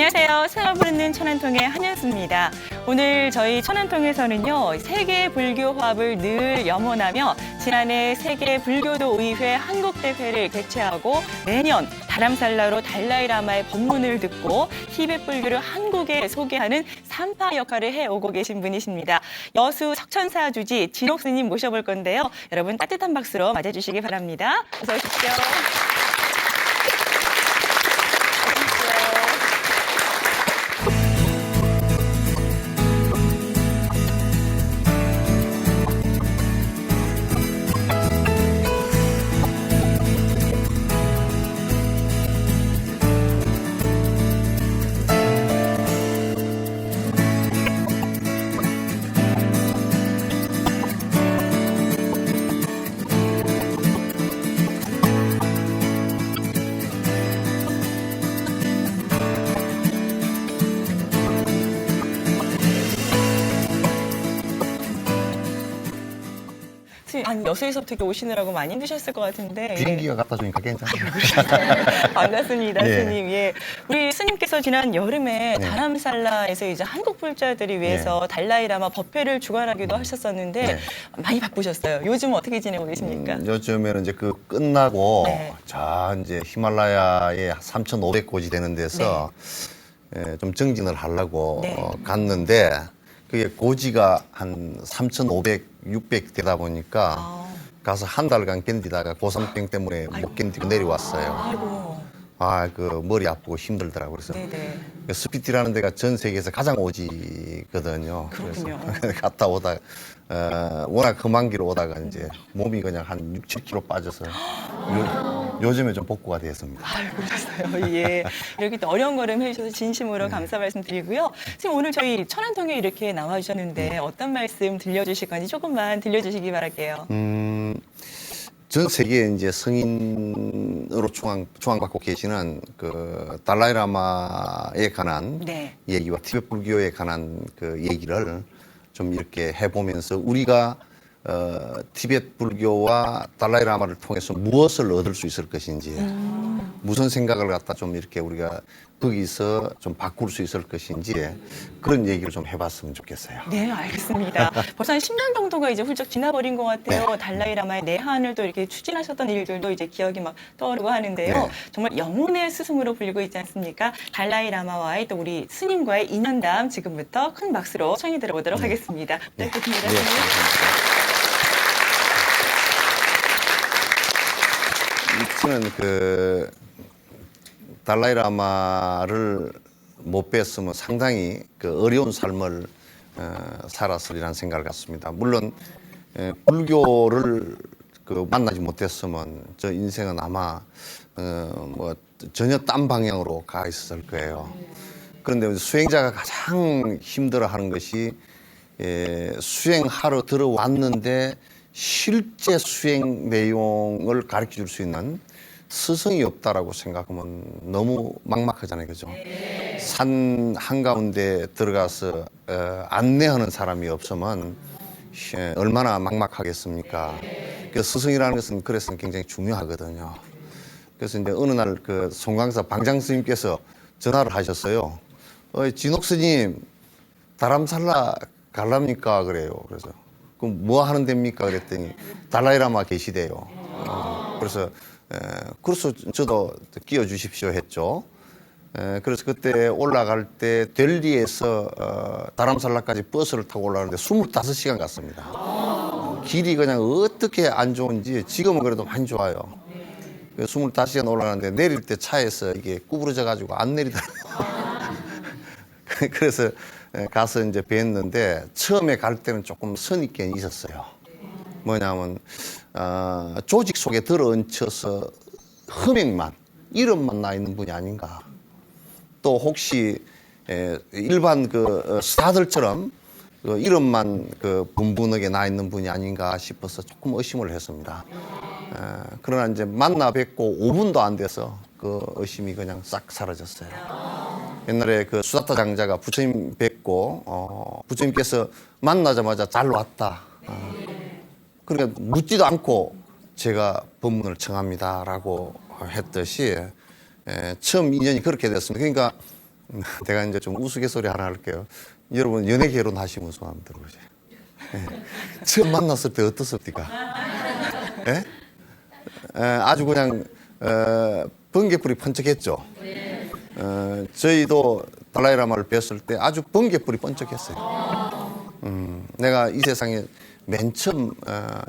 안녕하세요. 생활 부르는 천안통의 한현수입니다. 오늘 저희 천안통에서는요, 세계 불교 화합을 늘 염원하며 지난해 세계 불교도 의회 한국대회를 개최하고 매년 다람살라로 달라이라마의 법문을 듣고 티베트 불교를 한국에 소개하는 산파 역할을 해오고 계신 분이십니다. 여수 석천사 주지 진옥 스님 모셔볼 건데요. 여러분 따뜻한 박수로 맞아주시기 바랍니다. 어서 오십시오. 한 여수에서부터 이렇게 오시느라고 많이 힘드셨을 것 같은데. 비행기가 갖다 주니까 괜찮아요. 반갑습니다, 네. 스님. 예. 우리 스님께서 지난 여름에 네. 다람살라에서 이제 한국 불자들이 위해서 달라이라마 법회를 주관하기도 하셨었는데 네. 많이 바쁘셨어요. 요즘 어떻게 지내고 계십니까? 요즘에는 이제 그 끝나고 네. 저 이제 히말라야의 3,500고지 되는 데서 좀 정진을 하려고 네. 갔는데 그게 고지가 한 3,500, 600 되다 보니까 가서 한 달간 견디다가 고산병 때문에 못 견디고 내려왔어요. 아이고. 아, 그 머리 아프고 힘들더라고요. 그래서 네네. 스피티라는 데가 전 세계에서 가장 오지거든요. 그렇군요. 그래서 갔다 오다가 워낙 험한 길 오다가 이제 몸이 그냥 한 6, 7kg 빠져서 요즘에 좀 복구가 되었습니다. 아이고, 그랬어요. 예. 이렇게 또 어려운 걸음 해주셔서 진심으로 감사 말씀드리고요. 선생님, 오늘 저희 천안통에 이렇게 나와주셨는데 어떤 말씀 들려주실 건지 조금만 들려주시기 바랄게요. 전 세계에 이제 성인으로 초앙받고 계시는 그 달라이라마에 관한 네. 얘기와 티베트 불교에 관한 그 얘기를 좀 이렇게 해보면서 우리가 티베트 불교와 달라이라마를 통해서 무엇을 얻을 수 있을 것인지 무슨 생각을 갖다 좀 이렇게 우리가 거기서 좀 바꿀 수 있을 것인지 그런 얘기를 좀 해봤으면 좋겠어요. 네, 알겠습니다. 벌써 한 10년 정도가 이제 훌쩍 지나버린 것 같아요. 네. 달라이라마의 내한을 또 이렇게 추진하셨던 일들도 이제 기억이 막 떠오르고 하는데요. 네. 정말 영혼의 스승으로 불리고 있지 않습니까? 달라이라마와의 또 우리 스님과의 인연담 지금부터 큰 박수로 청해 들어보도록 하겠습니다. 부탁드립니다. 네, 스님. 저는 그 달라이라마를 못 뵀으면 상당히 그 어려운 삶을 살았으리라는 생각을 갖습니다. 물론 불교를 그 만나지 못했으면 저 인생은 아마 뭐 전혀 딴 방향으로 가 있었을 거예요. 그런데 수행자가 가장 힘들어하는 것이 수행하러 들어왔는데 실제 수행 내용을 가르쳐 줄 수 있는 스승이 없다라고 생각하면 너무 막막하잖아요. 그죠? 산 한가운데 들어가서 안내하는 사람이 없으면 얼마나 막막하겠습니까? 그 스승이라는 것은 그래서 굉장히 중요하거든요. 그래서 이제 어느 날 그 송강사 방장 스님께서 전화를 하셨어요. 진옥 스님, 다람살라 갈랍니까? 그래요. 그래서 그럼 뭐 하는 데입니까? 그랬더니 달라이라마 계시대요. 그래서 저도 끼워 주십시오 했죠. 그래서 그때 올라갈 때 델리에서 다람살라까지 버스를 타고 올라가는데 25시간 갔습니다. 길이 그냥 어떻게 안 좋은지 지금은 그래도 많이 좋아요. 25시간 올라가는데 내릴 때 차에서 이게 구부러져 가지고 안 내리더라고요. 그래서 가서 이제 뵀는데 처음에 갈 때는 조금 선입견이 있었어요. 뭐냐면 조직 속에 들어얹혀서 흠행만 이름만 나 있는 분이 아닌가. 또 혹시 일반 그 스타들처럼 그 이름만 그 분분하게 나 있는 분이 아닌가 싶어서 조금 의심을 했습니다. 그러나 이제 만나 뵙고 5분도 안 돼서 그 의심이 그냥 싹 사라졌어요. 옛날에 그 수다타 장자가 부처님 뵙고 부처님께서 만나자마자 잘 왔다. 그러니까 묻지도 않고 제가 법문을 청합니다라고 했듯이 처음 인연이 그렇게 됐습니다. 그러니까 내가 이제 좀 우스갯소리 하나 할게요. 여러분 연애 결혼하시면 손 한번 들어보세요. 예. 처음 만났을 때 어떻습니까? 예? 아주 그냥 번개불이 번쩍했죠. 저희도 달라이라마를 뵀을 때 아주 번개불이 번쩍했어요. 내가 이 세상에 맨 처음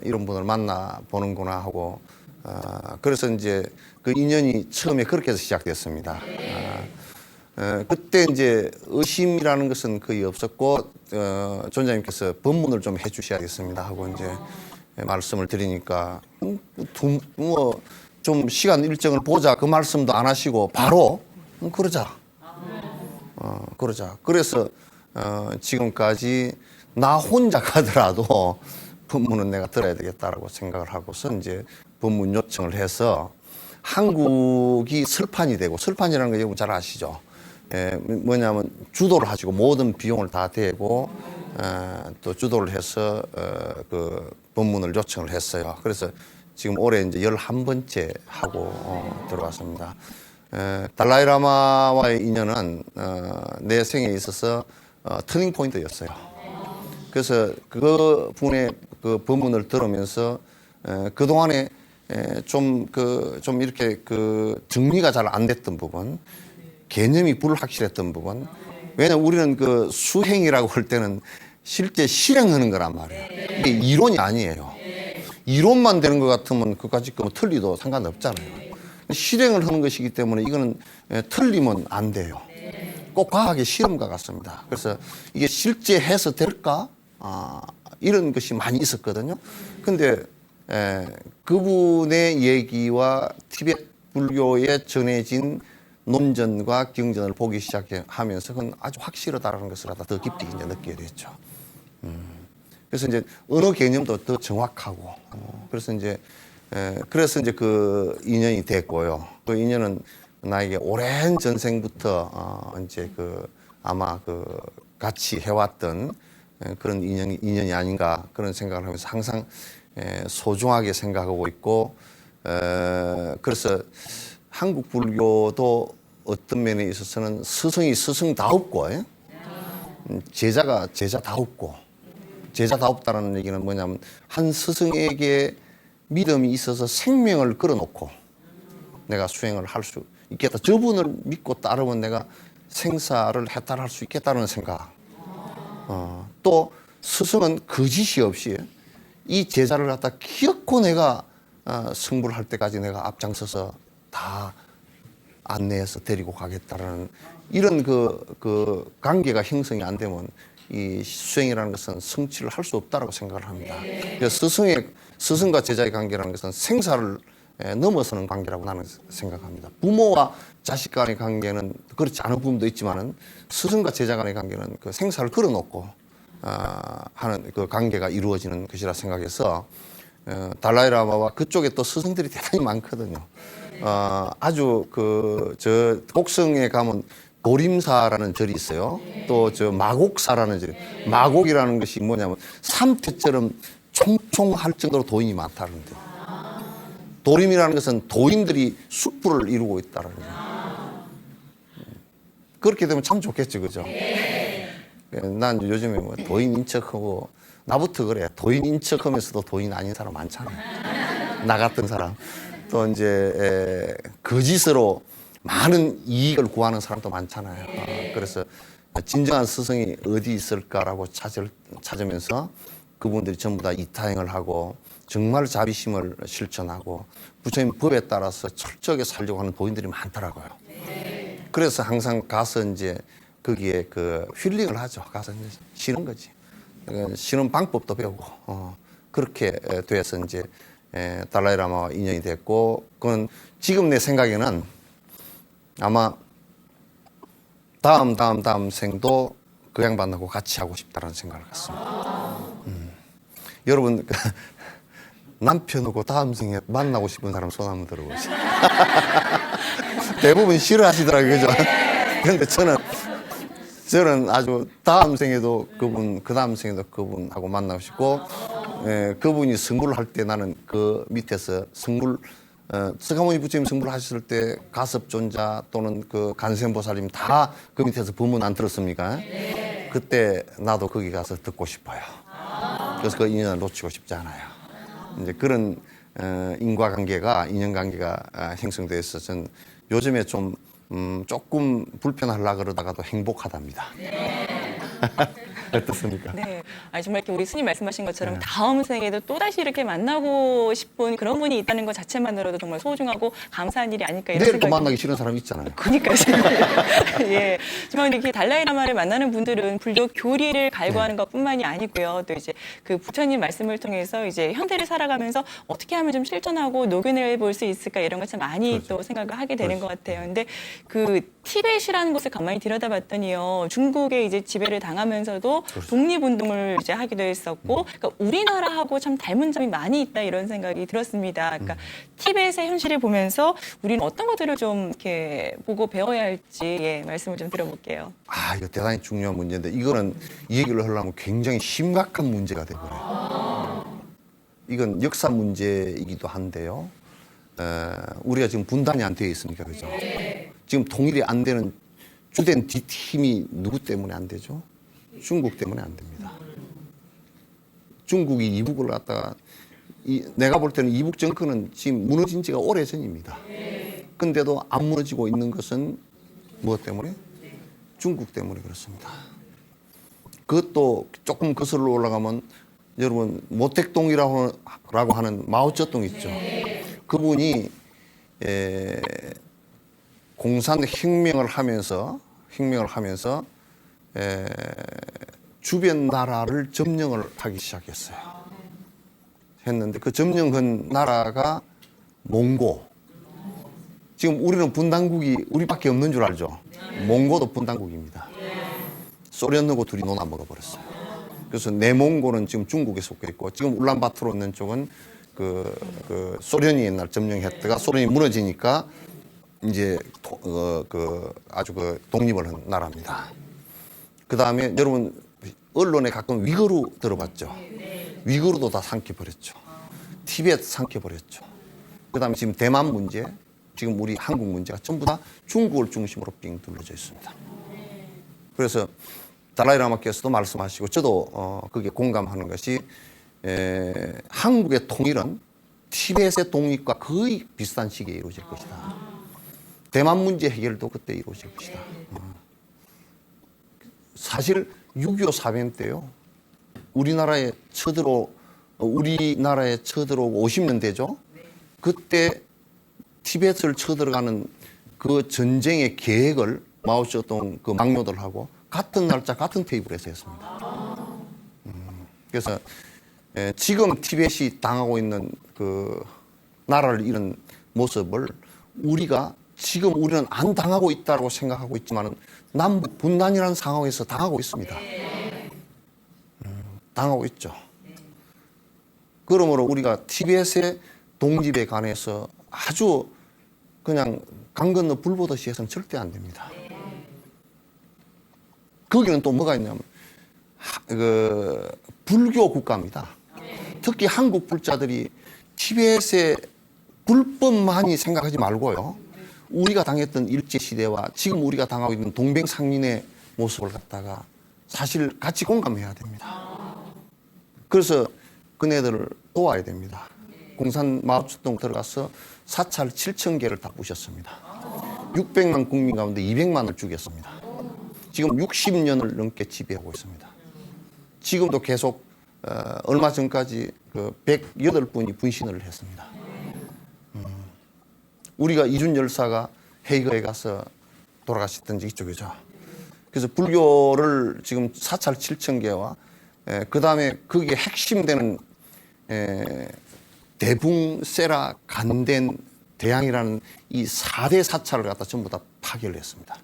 이런 분을 만나 보는구나 하고 그래서 이제 그 인연이 처음에 그렇게 해서 시작됐습니다. 그때 이제 의심이라는 것은 거의 없었고 존자님께서 법문을 좀 해주셔야겠습니다 하고 이제 말씀을 드리니까 뭐 좀 시간 일정을 보자 그 말씀도 안 하시고 바로 그러자. 그러자. 그래서 지금까지 나 혼자 가더라도 법문은 내가 들어야 되겠다라고 생각을 하고서 이제 법문 요청을 해서 한국이 설판이 되고 설판이라는 거 여러분 잘 아시죠? 뭐냐면 주도를 하시고 모든 비용을 다 대고 또 주도를 해서 그 법문을 요청을 했어요. 그래서 지금 올해 이제 11번째 하고 들어왔습니다. 달라이라마와의 인연은 내 생에 있어서 터닝 포인트였어요. 그래서 그 분의 그 법문을 들으면서 그 동안에 좀 이렇게 그 정리가 잘 안 됐던 부분, 개념이 불확실했던 부분. 왜냐면 우리는 그 수행이라고 할 때는 실제 실행하는 거란 말이에요. 이게 이론이 아니에요. 이론만 되는 것 같으면 그까짓 거 틀리도 상관없잖아요. 실행을 하는 것이기 때문에 이거는 틀리면 안 돼요. 꼭 과학의 실험과 같습니다. 그래서 이게 실제 해서 될까? 이런 것이 많이 있었거든요. 근데 그분의 얘기와 티베트 불교에 전해진 논전과 경전을 보기 시작하면서 그건 아주 확실하다는 것을 더 깊이 이제 느끼게 됐죠. 그래서 이제 언어 개념도 더 정확하고 그래서 이제 그 인연이 됐고요. 그 인연은 나에게 오랜 전생부터 이제 그 아마 그 같이 해왔던 그런 인연이 아닌가 그런 생각을 하면서 항상 소중하게 생각하고 있고 그래서 한국 불교도 어떤 면에 있어서는 스승이 스승다웠고 제자가 제자다웠고 제자다웠다는 얘기는 뭐냐면 한 스승에게 믿음이 있어서 생명을 걸어놓고 내가 수행을 할 수 있겠다. 저분을 믿고 따르면 내가 생사를 해탈할 수 있겠다는 생각. 또 스승은 거짓이 없이 이 제자를 갖다 기어코 내가 승부를 할 때까지 내가 앞장서서 다 안내해서 데리고 가겠다라는 이런 그 관계가 형성이 안 되면 이 수행이라는 것은 성취를 할 수 없다라고 생각을 합니다. 그래서 스승과 제자의 관계라는 것은 생사를 넘어서는 관계라고 나는 생각합니다. 부모와 자식 간의 관계는 그렇지 않은 부분도 있지만은 스승과 제자 간의 관계는 그 생사를 걸어놓고 하는 그 관계가 이루어지는 것이라 생각해서 달라이라마와 그쪽에 또 스승들이 대단히 많거든요. 아주 저 곡성에 가면 도림사라는 절이 있어요. 또 저 마곡사라는 절. 마곡이라는 것이 뭐냐면 삼태처럼 총총할 정도로 도인이 많다는 데. 도림이라는 것은 도인들이 숙부를 이루고 있다는 거죠. 그렇게 되면 참 좋겠죠, 그죠? 난 요즘에 뭐 도인인 척하고 나부터 그래. 도인인 척하면서도 도인 아닌 사람 많잖아요. 나 같은 사람. 또 이제 거짓으로 많은 이익을 구하는 사람도 많잖아요. 그래서 진정한 스승이 어디 있을까라고 찾으면서 그분들이 전부 다 이타행을 하고 정말 자비심을 실천하고 부처님 법에 따라서 철저하게 살려고 하는 도인들이 많더라고요. 그래서 항상 가서 이제 거기에 그 힐링을 하죠. 가서 이제 쉬는 거지. 쉬는 방법도 배우고 그렇게 돼서 이제 달라이라마와 인연이 됐고 그건 지금 내 생각에는 아마 다음 생도 그 양반하고 같이 하고 싶다는 생각을 갖습니다. 여러분 남편하고 다음 생에 만나고 싶은 사람 손 한번 들어보세요. 대부분 싫어하시더라고요, 그죠? 그런데 저는 아주 다음 생에도 그분, 그 다음 생에도 그분하고 만나고 싶고, 그분이 승부를 할 때 나는 그 밑에서 승부를 서가모니 부처님 성불 하셨을 때 가섭존자 또는 그 간센보살님 다 그 밑에서 법문 안 들었습니까? 네. 그때 나도 거기 가서 듣고 싶어요. 그래서 그 인연을 놓치고 싶지 않아요. 이제 그런 인과관계가 인연관계가 형성돼서 전 요즘에 좀 조금 불편하려고 그러다가도 행복하답니다. 어떻습니까? 네. 아니, 정말 이렇게 우리 스님 말씀하신 것처럼 다음 생에도 또다시 이렇게 만나고 싶은 그런 분이 있다는 것 자체만으로도 정말 소중하고 감사한 일이 아닐까 이런 내일 생각이. 또 만나기 싫은 사람 있잖아요. 그니까요. 예. 정말 이렇게 달라이라마를 만나는 분들은 불교 교리를 갈구하는 것뿐만이 아니고요. 또 이제 그 부처님 말씀을 통해서 이제 현대를 살아가면서 어떻게 하면 좀 실천하고 녹여내 볼 수 있을까 이런 걸 참 많이 그렇죠. 또 생각을 하게 되는 그렇죠. 것 같아요. 근데 그 티벳이라는 곳을 가만히 들여다봤더니요. 중국에 이제 지배를 당하면서도 그렇죠. 독립운동을 이제 하기도 했었고, 그러니까 우리나라하고 참 닮은 점이 많이 있다 이런 생각이 들었습니다. 그러니까 티벳의 현실을 보면서 우리는 어떤 것들을 좀 이렇게 보고 배워야 할지 예, 말씀을 좀 들어볼게요. 이거 대단히 중요한 문제인데 이거는 이 얘기를 하려면 굉장히 심각한 문제가 되버려요. 이건 역사 문제이기도 한데요. 우리가 지금 분단이 안 되어 있으니까 그죠? 지금 통일이 안 되는 주된 뒷힘이 누구 때문에 안 되죠? 중국 때문에 안 됩니다. 중국이 이북을 갖다가 내가 볼 때는 이북 정권은 지금 무너진 지가 오래전입니다. 근데도 안 무너지고 있는 것은 무엇 때문에? 중국 때문에 그렇습니다. 그것도 조금 거슬러 올라가면 여러분 모택동이라고 하는 마오쩌둥 있죠. 그분이 공산혁명을 하면서 주변 나라를 점령을 하기 시작했어요. 했는데 그 점령한 나라가 몽고. 지금 우리는 분단국이 우리밖에 없는 줄 알죠. 몽고도 분단국입니다. 소련하고 둘이 논아 먹어버렸어요. 그래서 내몽고는 지금 중국에 속해 있고 지금 울란바토르 있는 쪽은 그 소련이 옛날 점령했다가 소련이 무너지니까 이제 아주 독립을 한 나라입니다. 그 다음에 여러분 언론에 가끔 위거루 들어봤죠? 위거루도 다 삼켜버렸죠. 티벳 삼켜버렸죠. 그 다음에 지금 대만 문제, 지금 우리 한국 문제가 전부 다 중국을 중심으로 빙 둘러져 있습니다. 그래서 달라이라마께서도 말씀하시고 저도 그게 공감하는 것이 한국의 통일은 티벳의 독립과 거의 비슷한 시기에 이루어질 것이다. 대만 문제 해결도 그때 이루어질 것이다. 사실 6.25 사변 때요. 우리나라에 쳐들어오고 50년 되죠. 그때 티벳을 쳐들어가는 그 전쟁의 계획을 마오쩌둥 그 막노들하고 같은 날짜 같은 테이블에서 했습니다. 그래서 지금 티벳이 당하고 있는 그 나라를 잃은 모습을 지금 우리는 안 당하고 있다고 생각하고 있지만 남북 분단이라는 상황에서 당하고 있습니다. 당하고 있죠. 그러므로 우리가 티벳의 독립에 관해서 아주 그냥 강 건너 불 보듯이 해서는 절대 안 됩니다. 거기는 또 뭐가 있냐면 불교 국가입니다. 특히 한국 불자들이 티벳의 불법만이 생각하지 말고요. 우리가 당했던 일제시대와 지금 우리가 당하고 있는 동병상련의 모습을 갖다가 사실 같이 공감해야 됩니다. 그래서 그네들을 도와야 됩니다. 공산 마오쩌둥 들어가서 사찰 7,000개를 다 부셨습니다. 600만 국민 가운데 200만을 죽였습니다. 지금 60년을 넘게 지배하고 있습니다. 지금도 계속 얼마 전까지 108분이 분신을 했습니다. 우리가 이준 열사가 헤이거에 가서 돌아가셨던 지 이쪽이죠. 그래서 불교를 지금 사찰 7,000개와 그 다음에 거기에 핵심되는 대붕세라 간덴 대양이라는 이 4대 사찰을 갖다 전부 다 파괴를 했습니다.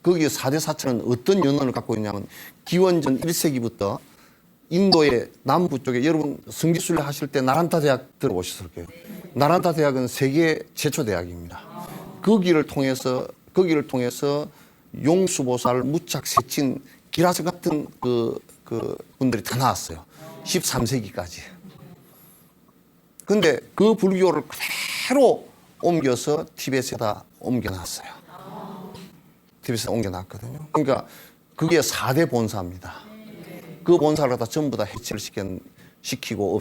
거기에 4대 사찰은 어떤 연원을 갖고 있냐면 기원전 1세기부터 인도의 남부 쪽에 여러분 성지순례 하실 때 나란타 대학 들어보셨을 거예요. 나란타 대학은 세계 최초 대학입니다. 거기를 통해서 용수보살, 무착, 세친, 기라스 같은 그 분들이 다 나왔어요. 13세기까지. 근데 그 불교를 그대로 옮겨서 티벳에다 옮겨놨어요. 티벳에 옮겨놨거든요. 그러니까 그게 4대 본사입니다. 그 본사를 다 전부 다 해체를 시키고